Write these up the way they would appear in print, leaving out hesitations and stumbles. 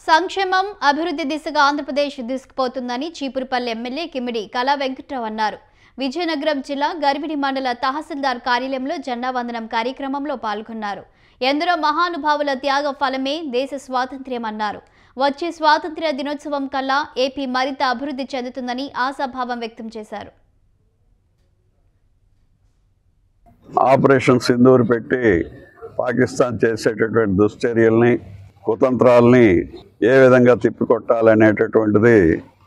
సంక్షేమం అభివృద్ధి దిశగా ఆంధ్రప్రదేశ్ దూసుకుపోతుందని చీపురుపల్లి ఎమ్మెల్యే కిమిడి కళా వెంకట్రావు అన్నారు. విజయనగరం జిల్లా గర్విడి మండల తహసీల్దార్ కార్యాలయంలో జెండా వందనం కార్యక్రమంలో పాల్గొన్నారు. ఎందరో మహానుభావుల త్యాగ ఫలమే దేశ స్వాతంత్ర్యం అన్నారు. వచ్చే స్వాతంత్ర్య దినోత్సవం కల్లా ఏపీ మరింత అభివృద్ధి చెందుతుందని ఆశాభావం వ్యక్తం చేశారు. ఆపరేషన్ సింధూర్ పెట్టి పాకిస్తాన్ చేసేటటువంటి దుశ్చర్యల్ని కుతంత్రాలని ఏ విధంగా తిప్పికొట్టాలనేటటువంటిది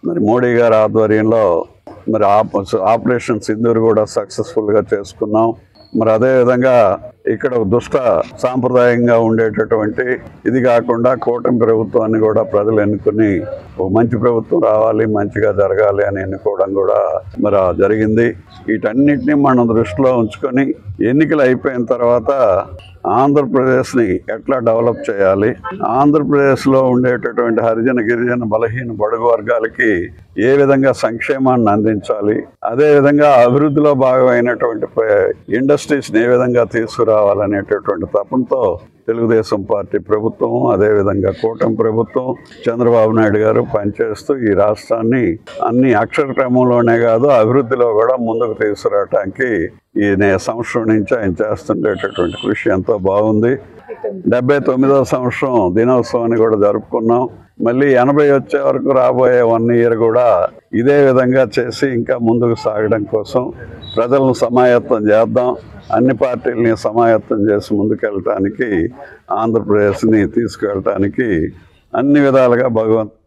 మరి మోడీ గారి ఆధ్వర్యంలో మరి ఆపరేషన్ సింధూర్ కూడా సక్సెస్ఫుల్గా చేసుకున్నాం. మరి అదేవిధంగా ఇక్కడ దుష్ట సాంప్రదాయంగా ఉండేటటువంటి ఇది కాకుండా కూటమి ప్రభుత్వాన్ని కూడా ప్రజలు ఎన్నుకుని ఒక మంచి ప్రభుత్వం రావాలి, మంచిగా జరగాలి అని ఎన్నుకోవడం కూడా మరి జరిగింది. వీటన్నిటిని మనం దృష్టిలో ఉంచుకొని ఎన్నికలు అయిపోయిన తర్వాత ఆంధ్రప్రదేశ్ని ఎట్లా డెవలప్ చేయాలి, ఆంధ్రప్రదేశ్లో ఉండేటటువంటి హరిజన గిరిజన బలహీన బడుగు వర్గాలకి ఏ విధంగా సంక్షేమాన్ని అందించాలి, అదేవిధంగా అభివృద్ధిలో భాగమైనటువంటి ఇండస్ట్రీస్ని ఏ విధంగా తీసుకురావాలనేటటువంటి తపంతో తెలుగుదేశం పార్టీ ప్రభుత్వం అదేవిధంగా కూటమి ప్రభుత్వం చంద్రబాబు నాయుడు గారు పనిచేస్తూ ఈ రాష్ట్రాన్ని అన్ని అక్షర క్రమంలోనే కాదు అభివృద్ధిలో కూడా ముందుకు తీసుకురావడానికి ఈ సంవత్సరం నుంచి ఆయన చేస్తుండేటటువంటి కృషి ఎంతో బాగుంది. 79వ సంవత్సరం దినోత్సవాన్ని కూడా జరుపుకున్నాం. మళ్ళీ 80 వచ్చే వరకు రాబోయే 1 ఇయర్ కూడా ఇదే విధంగా చేసి ఇంకా ముందుకు సాగడం కోసం ప్రజలను సమాయత్తం చేద్దాం. అన్ని పార్టీలని సమాయత్తం చేసి ముందుకెళ్ళటానికి ఆంధ్రప్రదేశ్ని తీసుకెళ్ళటానికి అన్ని విధాలుగా భగవంతుడు